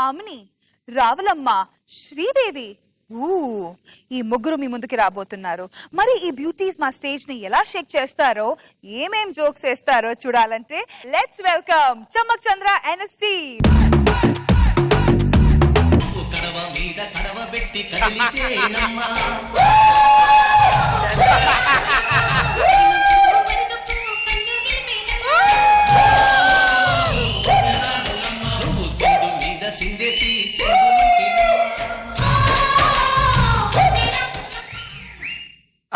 ఆమని, రావులమ్మ, శ్రీదేవి. ఈ ముగ్గురు మీ ముందుకి రాబోతున్నారు. మరి ఈ బ్యూటీస్ మా స్టేజ్ ని ఎలా షేక్ చేస్తారో, ఏమేం జోక్స్ వేస్తారో చూడాలంటే let's welcome Chammak Chandra NST.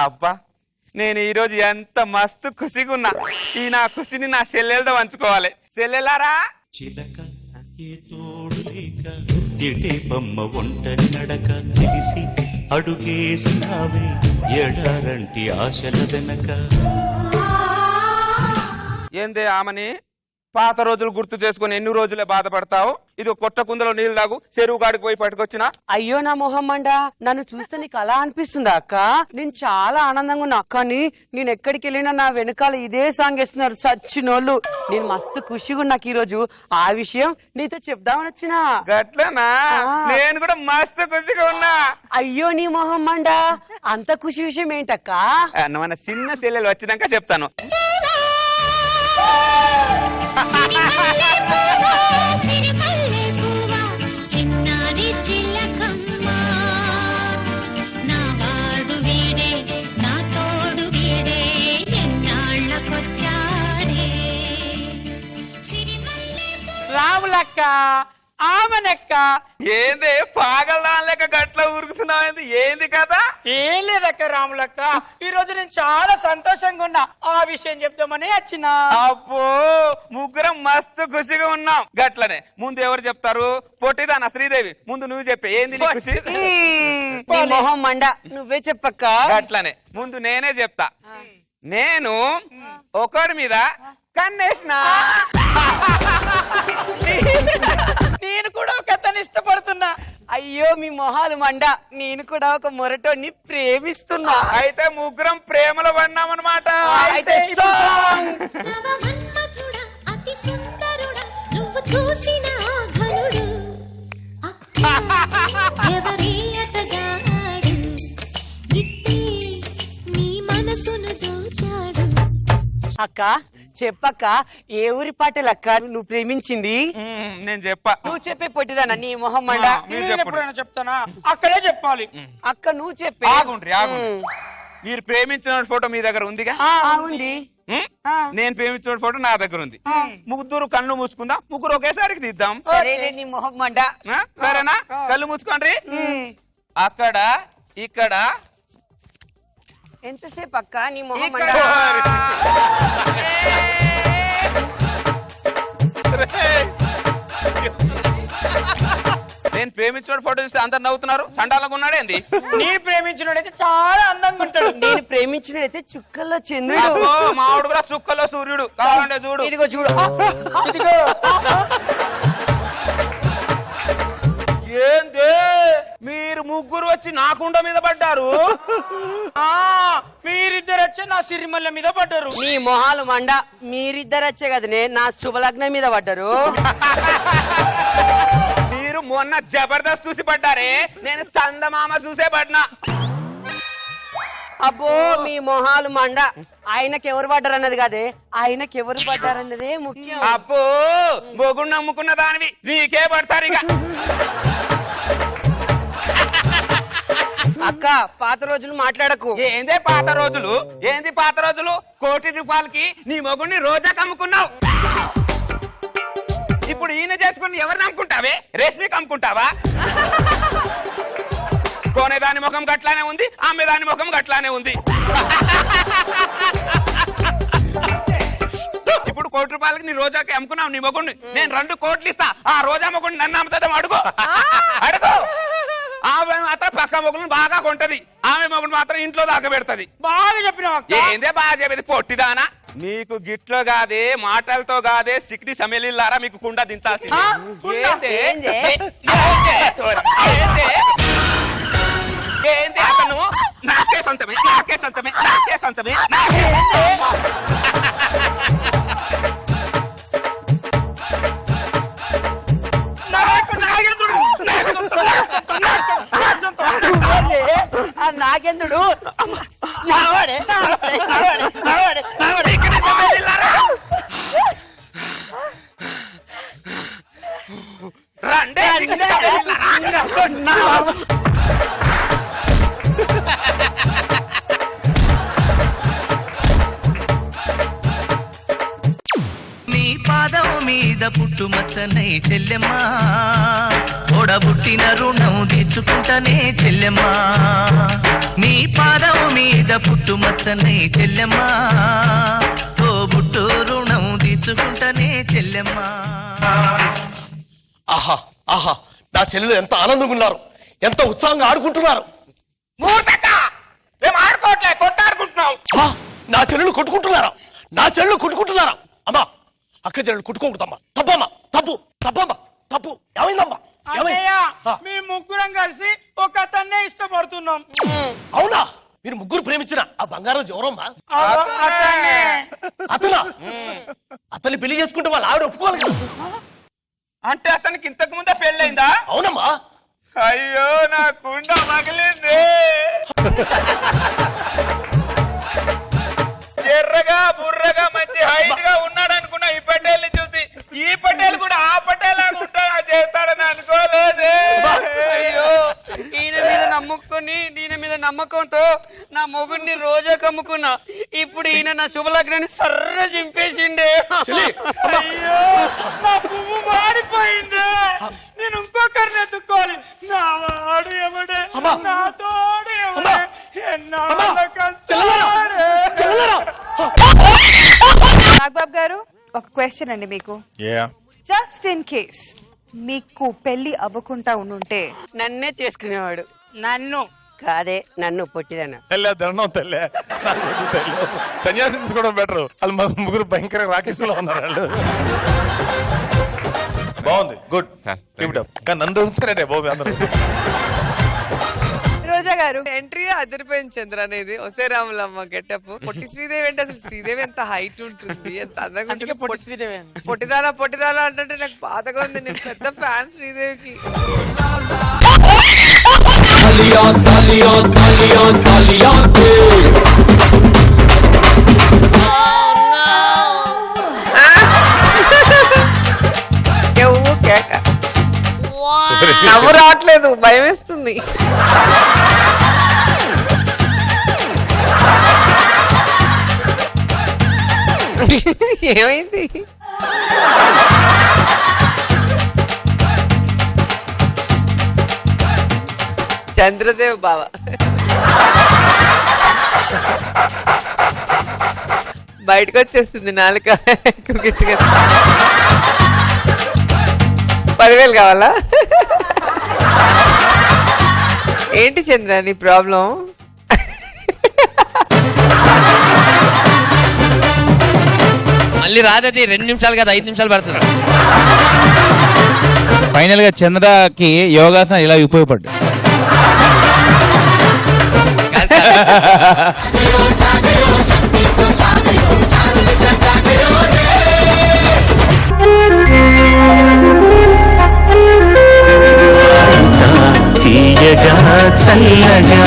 అబ్బా, నేను ఈరోజు ఎంత మస్తు ఖుషిగా ఉన్నా. ఈ నా ఖుషిని నా చెల్లెలతో పంచుకోవాలి. చెల్లెలారా, చిలక ఏ తోడు లేక ఎటే బొమ్మ ఒంటరి నడక తెలిసి అడుగేసినావే ఎడారంటి ఆశల వెనక. ఏందే ఆమని, పాత రోజులు గుర్తు చేసుకుని ఎన్ని రోజులే బాధపడతావు? ఇది కొట్ట కుందలో నీళ్ళు తాగు, చెరువు గాడికి పోయి పట్టుకొచ్చినా. అయ్యో నా మొహం మండా, నన్ను చూస్తే నీకు అలా అనిపిస్తుందా అక్క? నేను చాలా ఆనందంగా ఉన్నా, కానీ నేను ఎక్కడికి వెళ్ళినా నా వెనకాల ఇదే సాంగ్ వేస్తున్నారు సచ్చినోళ్ళు. నేను మస్తు ఖుషిగా నాకు ఈ రోజు ఆ విషయం నీతో చెప్దామని వచ్చినా. గట్లనా? నేను కూడా మస్తు ఖుషిగా ఉన్నా. అయ్యో నీ మొహం మండా, అంత ఖుషి విషయం ఏంటక్క? మన చిన్న చెల్లెలు వచ్చినాక చెప్తాను. చిన్నారి చిలకమ్మ, నా వాడు వీడే, నా తోడు వీడే, ఎన్నాళ్ళకొచ్చాడే. రాములక్క, ఆమెనక్క. ఏంది పాగల్లా లేక గట్ల ఊరుకుతున్నావు? ఏంది కదా? ఏం లేదక్క రాములక్క, ఈ రోజు నేను చాలా సంతోషంగా ఉన్నా, ఆ విషయం చెప్దామని వచ్చిన. అబ్బో, ముగ్గురం మస్తు ఖుషిగా ఉన్నాం. గట్లనే ముందు ఎవరు చెప్తారు? పొట్టిదానా శ్రీదేవి, ముందు నువ్వు చెప్పే. ఏంది నీ ఖుషి? మొహం మండ, నువ్వే చెప్పక్క. గట్లనే ముందు నేనే చెప్తా. నేను ఒకడి మీద కన్నేసిన. నేను కూడా ఒక అతను ఇష్టపడుతున్నా. అయ్యో మీ మొహాలు మండ, నేను కూడా ఒక మొరటోని ప్రేమిస్తున్నా. అయితే ముగ్గురం ప్రేమలో పడినామన్నమాట. అయితే నవమన్మథుడా, అతి సుందరుడా, నువ్వు చూసిన ఆ ఘనుడు, ఎవరి అతగాడు, ఇట్టే నీ మనసును దోచాడు. అక్క చెప్పక్క, ఏ ఊరి పాటలక్క నువ్వు ప్రేమించింది? నేను చెప్పా. నువ్వు చెప్పే పొట్టిదానా నీ మొహం మండ? ఎప్పుడైనా చెప్తానా? అక్కడే చెప్పాలి. అక్క నువ్వు చెప్పే. ఆగుండ్రి ఆగుండ్రి. మీరు ప్రేమించిన ఫోటో మీ దగ్గర ఉందిగా? ఉంది. నేను ప్రేమించిన ఫోటో నా దగ్గర ఉంది. ముగ్గురు కళ్ళు మూసుకుందాం, ముగ్గురు ఒకేసారికి తీద్దాం. సరేలే నీ మొహం మండ. సరేనా? కళ్ళు మూసుకోండి. అక్కడ ఇక్కడ ఎంతసేపు అక్క నీ మొహం మండ? నేను ప్రేమించిన ఫోటో చూస్తే అందరు నవ్వుతున్నారు. సండాలంగా ఉన్నాడేంది? నేను ప్రేమించినోడైతే చాలా అందంగా ఉంటాడు. నేను ప్రేమించినైతే చుక్కల్లో చంద్రుడు. మావాడు కూడా చుక్కల్లో సూర్యుడు. కావాలంటే చూడు. ఇదిగో చూడు. ఇదిగో. ఏంది మీరు ముగ్గురు వచ్చి నా కుండ మీద పడ్డారు? మీరిద్దరు వచ్చి నా సిరిమల్ల మీద పడ్డారు. నీ మొహాలు మండ, మీరిద్దరు వచ్చే కదనే నా శుభలగ్నం మీద పడ్డారు. మీరు మొన్న జబర్దస్త్ చూసి పడ్డారే, నేను సందమామ చూసే పడ్డా. అబ్బో మీ మొహాలు మండ, ఆయనకి ఎవరు పడ్డారు అన్నది కాదే, ఆయనకి ఎవరు పడ్డారన్నదే ముఖ్యం. అబ్బో, మొగుడు నమ్ముకున్న దానివి నీకే పడతారు ఇక. అక్క పాత రోజులు మాట్లాడకు. ఏందే పాత రోజులు? ఏంది పాత రోజులు? 1 కోటి రూపాయలకి నీ మొగుడిని రోజా కమ్ముకున్నావు. ఇప్పుడు ఈయన చేసుకుని ఎవరిని అమ్ముకుంటావే? రేష్మికి అమ్ముకుంటావా? కొనేదాని ముఖం గట్లానే ఉంది, అమ్మేదాని ముఖం గట్లానే ఉంది. ఇప్పుడు 1 కోటి రూపాయలకి నీ రోజాకి అమ్ముకున్నావు నీ మొగుడిని. నేను 2 కోట్లు ఇస్తా, ఆ రోజా మొగుడిని నన్ను అమ్ముతాం. అడుగు అడుగు. ఆమె మాత్రం పక్క మొగులను బాగా కొంటది, ఆమె మొగుడు మాత్రం ఇంట్లో దాకా పెడతది. బాగా చెప్పినావు. ఏందే బాగా చెప్పేది? పొట్టిదానా, మీకు గిట్లో కాదే మాటలతో కాదే సిక్కి సమయలిల్లారా మీకు కుండ దించాల్సింది. ఏంది అతను? నాకే సొంతమే, నాకే సొంతమే, నాకే సొంతమే. నాకు నాగేంద్రుడు మీద పుట్టుమచ్చనై చెల్లెమ్మా ఓడబుట్టిన రుణం తీర్చుకుంటనే చెల్లెమ్మా నీ పాదం మీద పుట్టుమచ్చనై చెల్లెమ్మా తోబుట్టు రుణం తీర్చుకుంటనే చెల్లెమ్మా. ఆహా ఆహా, నా చెల్లెలు ఎంత ఆనందంగా ఉన్నారు, ఎంత ఉత్సాహంగా ఆడుకుంటున్నారు. మూర్తక్క మేము ఆడుకోవట్లే, కొట్టాడుకుంటున్నాం. ఆ, నా చెల్లెలు కొట్టుకుంటున్నారా? నా చెల్లెలు కొట్టుకుంటున్నారా? అమ్మా, అక్క చెల్లెలు కొట్టుకోకూడదమ్మా. తప్పమ్మా, తప్పు తప్పమ్మా, తప్పు. ఏమైందమ్మా? మీ ముగ్గురం కలిసి ఒక అతన్నే ఇష్టపడుతున్నాం. అవునా? మీరు ముగ్గురు ప్రేమించిన ఆ బంగారం ఎవరమ్మా? అతనా? అతన్ని పెళ్లి చేసుకుంటే వాళ్ళ ఆవిడ ఒప్పుకోవాలి కదా? అంటే అతనికి ఇంతకు ముందే పెళ్ళైందా? అవునమ్మా. అయ్యో నా కుండ మగిలింది. ఎర్రగా బుర్రగా మంచి హైట్ గా ఉన్నాడు అనుకున్నా. ఈ పటేల్ చూసి ఈ పటేల్ కూడా ఆ పటేల్ ఉంటా చేస్తాడని అనుకోలేదు. అయ్యో, ఈయన మీద నమ్ముకొని ఈయన మీద నమ్మకంతో నా మొగుడిని రోజా కమ్ముకున్నా. ఇప్పుడు ఈయన నా శుభలగ్నాన్ని సర్ర చింపేసిండే. అయ్యో నా పువ్వు మారిపోయింది. నేను ఇంకొకరిని ఎత్తుకోవాలి. నా వాడు ఎవడే, నా తోడు ఎవడే, ఎన్నాళ్ళ కష్టాలే. నాగబాబు గారు, ఒక క్వశ్చన్ అండి మీకు. జస్ట్ ఇన్ కేస్ మీకు పెళ్లి అవ్వకుండా ఉండుంటే నన్నే చేసుకునేవాడు. నన్ను కాదే, నన్ను పొట్టిదన్న. తెల్లే దండం తెల్లే, సన్యాసి తీసుకోవడం బెటర్. వాళ్ళు ముగ్గురు భయంకర రాకేష్లో ఉన్నారు వాళ్ళు. బాగుంది, గుడ్. కానీ నన్ను దొరుకుతారంటే బాబు అందరూ. రోజా గారు, ఎంట్రీ అదిరిపోయింది చంద్ర అనేది. ఒసే రాములమ్మ గెటప్. పొట్టి శ్రీదేవి అంటే అసలు శ్రీదేవి ఎంత హైట్ ఉంటుంది, ఎంత అందంగా ఉంటుంది. పొట్టిదాలా అంటే నాకు బాధగా ఉంది. నేను పెద్ద ఫ్యాన్ శ్రీదేవికి. నవ్వు రావట్లేదు, భయం వేస్తుంది. ఏమైంది? చంద్రదేవ్ బావ బయటకు వచ్చేస్తుంది నాలుక గట్టిగా. 10,000 కావాలా? ఏంటి చంద్ర నీ ప్రాబ్లం? మళ్ళీ రాదది 2 నిమిషాలు కదా, 5 నిమిషాలు పడుతుంది. ఫైనల్ గా చంద్రకి యోగాసనం ఇలా ఉపయోగపడ్డు. తీయగా చల్లగా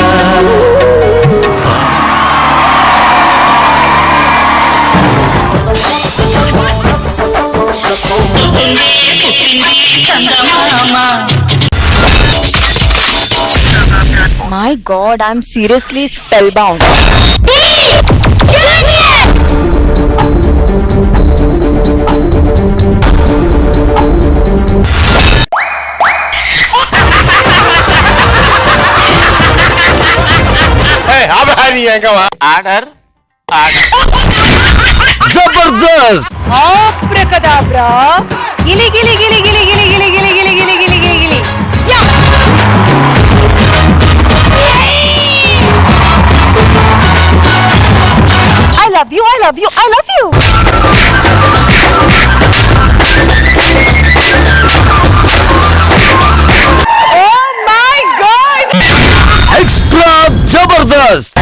My God, I'm seriously spellbound. Order Jabardasth. Abracadabra. Gili gili gili gili gili gili gili gili gili gili gili gili. Yeah. I love you. I love you. I love you. Oh my God. Extra Jabardasth.